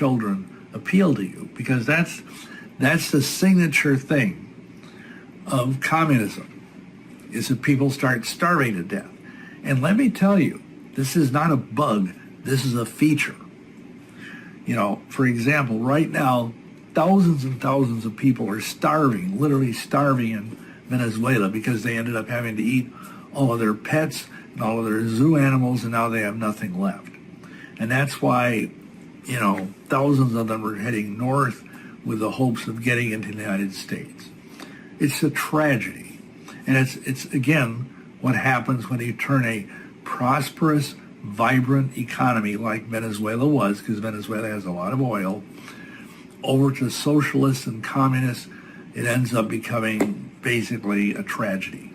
children appeal to you? Because that's the signature thing of communism, is that people start starving to death. And let me tell you, this is not a bug, this is a feature. You know, for example, right now, thousands and thousands of people are starving, literally starving in Venezuela because they ended up having to eat all of their pets and all of their zoo animals, and now they have nothing left. And that's why, you know, thousands of them are heading north with the hopes of getting into the United States. It's a tragedy. And it's again, what happens when you turn a prosperous, vibrant economy like Venezuela was, because Venezuela has a lot of oil, over to socialists and communists. It ends up becoming basically a tragedy.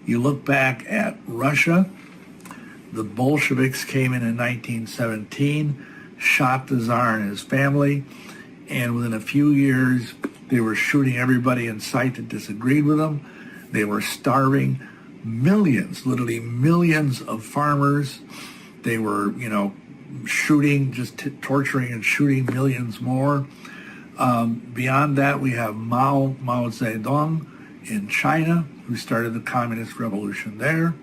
You look back at Russia, the Bolsheviks came in 1917, shot the Tsar and his family, and within a few years, they were shooting everybody in sight that disagreed with them. They were starving millions, literally millions of farmers. They were, you know, shooting, just torturing and shooting millions more. Beyond that, we have Mao Zedong in China, who started the communist revolution there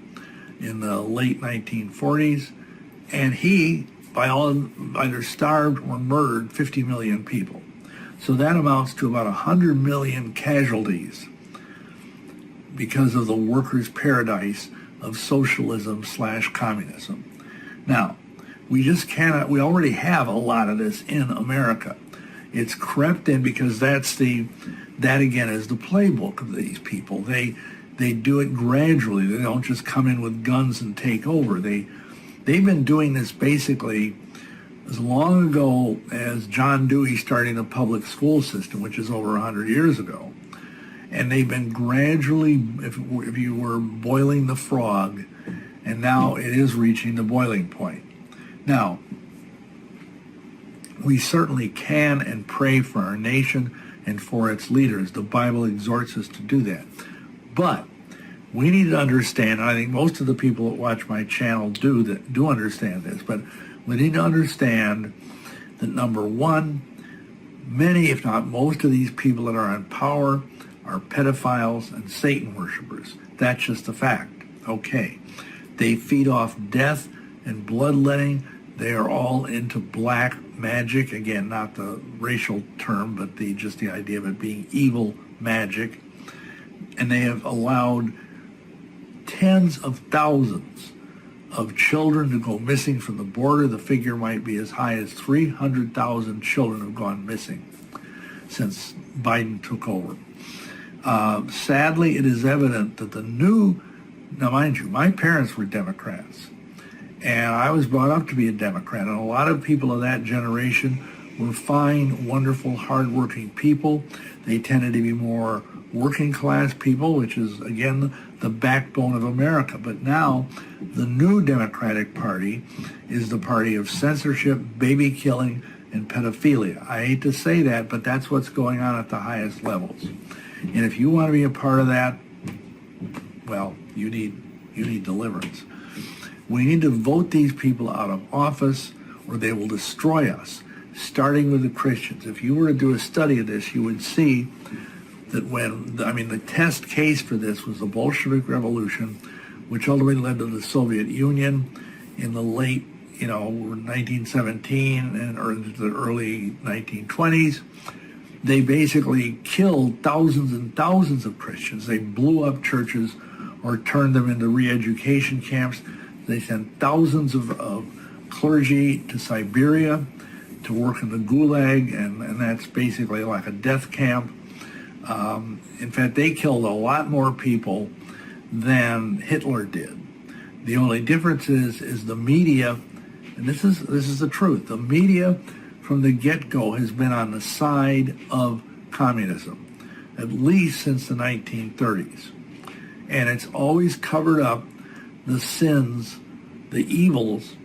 in the late 1940s. And he, either starved or murdered 50 million people. So that amounts to about 100 million casualties because of the workers' paradise of socialism / communism. Now, we just cannot, we already have a lot of this in America. It's crept in because that again is the playbook of these people. They do it gradually. They don't just come in with guns and take over. They've been doing this basically as long ago as John Dewey starting the public school system, which is over 100 years ago. And they've been gradually, if you were boiling the frog, and now it is reaching the boiling point. Now, we certainly can and pray for our nation and for its leaders. The Bible exhorts us to do that. But we need to understand, and I think most of the people that watch my channel do understand this, but we need to understand that, number one, many, if not most of these people that are in power are pedophiles and Satan worshipers. That's just a fact. Okay. They feed off death and bloodletting. They are all into black magic. Again, not the racial term, but just the idea of it being evil magic. And they have allowed tens of thousands of children to go missing from the border. The figure might be as high as 300,000 children have gone missing since Biden took over. Sadly, it is evident that now mind you, my parents were Democrats, and I was brought up to be a Democrat, and a lot of people of that generation were fine, wonderful, hardworking people. They tended to be more working class people, which is, again, the backbone of America. But now, the new Democratic Party is the party of censorship, baby killing, and pedophilia. I hate to say that, but that's what's going on at the highest levels. And if you want to be a part of that, well, you need deliverance. We need to vote these people out of office, or they will destroy us, starting with the Christians. If you were to do a study of this, you would see that the test case for this was the Bolshevik Revolution, which ultimately led to the Soviet Union in the late, 1917 or into the early 1920s. They basically killed thousands and thousands of Christians. They blew up churches or turned them into re-education camps. They sent thousands of clergy to Siberia to work in the Gulag, and that's basically like a death camp. In fact, they killed a lot more people than Hitler did. The only difference is the media, and this is the truth. The media from the get-go has been on the side of communism, at least since the 1930s. And it's always covered up the sins, the evils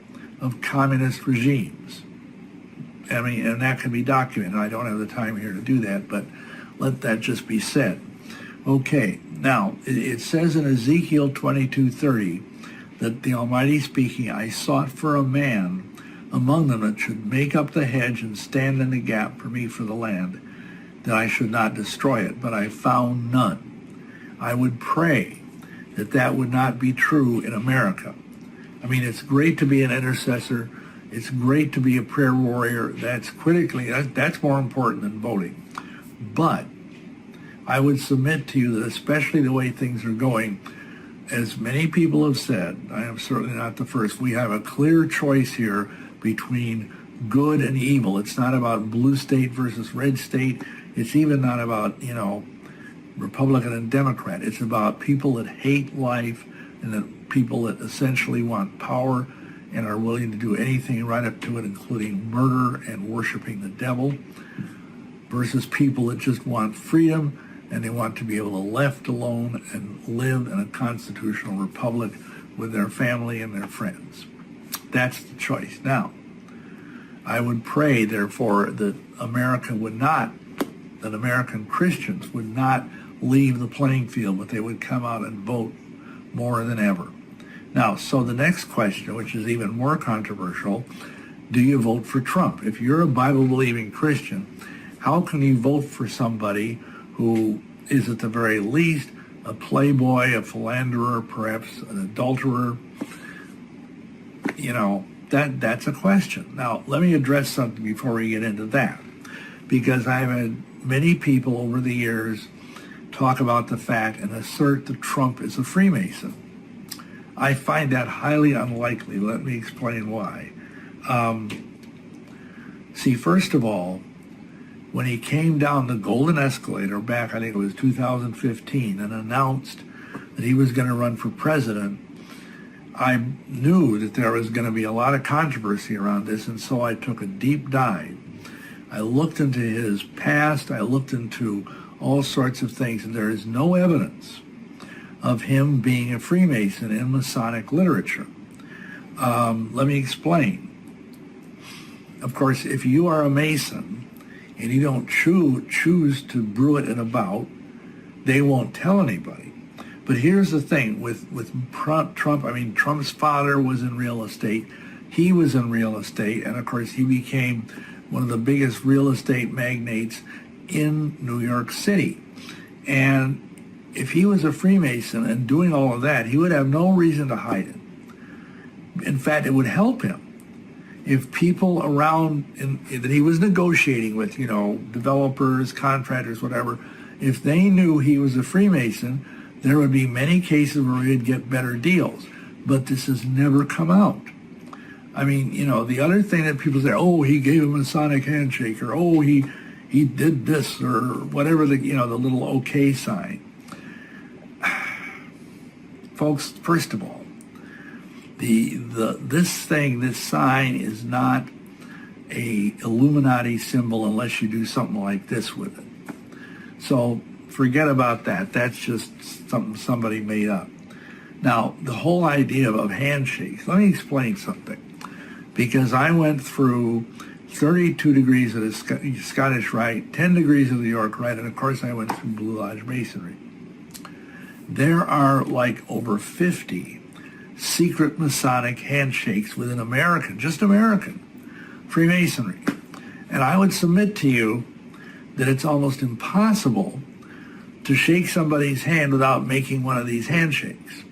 of communist regimes. I mean, and that can be documented. I don't have the time here to do that, but let that just be said. Okay, now, it says in Ezekiel 22:30 that the Almighty speaking, I sought for a man among them that should make up the hedge and stand in the gap for me for the land, that I should not destroy it, but I found none. I would pray that that would not be true in America. I mean, it's great to be an intercessor. It's great to be a prayer warrior. That's more important than voting. But I would submit to you that especially the way things are going, as many people have said, I am certainly not the first, we have a clear choice here between good and evil. It's not about blue state versus red state. It's even not about, Republican and Democrat. It's about people that hate life and that people that essentially want power and are willing to do anything right up to it, including murder and worshiping the devil, versus people that just want freedom and they want to be able to left alone and live in a constitutional republic with their family and their friends. That's the choice. Now, I would pray, therefore, that American Christians would not leave the playing field, but they would come out and vote more than ever. Now, so the next question, which is even more controversial, do you vote for Trump? If you're a Bible-believing Christian, how can you vote for somebody who is at the very least a playboy, a philanderer, perhaps an adulterer? That's a question. Now, let me address something before we get into that, because I've had many people over the years talk about the fact and assert that Trump is a Freemason. I find that highly unlikely. Let me explain why. See, first of all, when he came down the golden escalator back, I think it was 2015, and announced that he was going to run for president, I knew that there was going to be a lot of controversy around this, and so I took a deep dive. I looked into his past, I looked into all sorts of things, and there is no evidence of him being a Freemason in Masonic literature. Let me explain. Of course, if you are a Mason and you don't choose to brew it in a bout, they won't tell anybody. But here's the thing with Trump. Trump's father was in real estate. He was in real estate, and of course he became one of the biggest real estate magnates in New York City. And if he was a Freemason and doing all of that, he would have no reason to hide it. In fact, it would help him if people around that he was negotiating with, developers, contractors, whatever, if they knew he was a Freemason, there would be many cases where he'd get better deals. But this has never come out. I mean, the other thing that people say, oh, he gave a Masonic handshake, or oh, he did this, or whatever, the little okay sign. Folks, first of all, this sign is not a Illuminati symbol unless you do something like this with it. So forget about that. That's just something somebody made up. Now, the whole idea of handshakes, let me explain something. Because I went through 32 degrees of the Scottish Rite, 10 degrees of the York Rite, and of course I went through Blue Lodge Masonry. There are like over 50 secret Masonic handshakes within just American Freemasonry. And I would submit to you that it's almost impossible to shake somebody's hand without making one of these handshakes,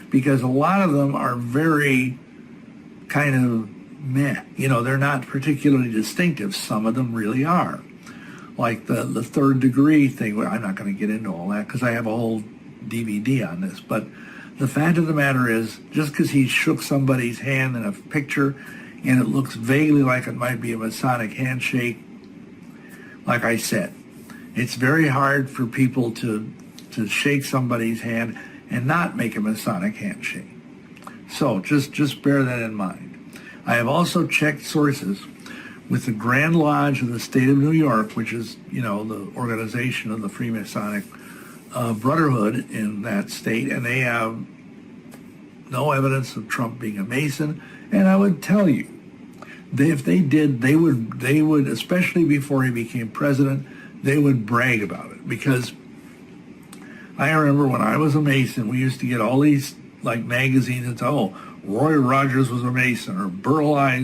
because a lot of them are very kind of meh. They're not particularly distinctive. Some of them really are. Like the third degree thing. Well, I'm not going to get into all that because I have a whole DVD on this. But the fact of the matter is, just because he shook somebody's hand in a picture and it looks vaguely like it might be a Masonic handshake, like I said, it's very hard for people to shake somebody's hand and not make a Masonic handshake. So just bear that in mind. I have also checked sources with the Grand Lodge of the State of New York, which is, the organization of the Freemasonic Brotherhood in that state, and they have no evidence of Trump being a Mason. And I would tell you, if they did, they would, especially before he became president, they would brag about it. Because I remember when I was a Mason, we used to get all these like magazines that say, oh, Roy Rogers was a Mason, or Burl Ives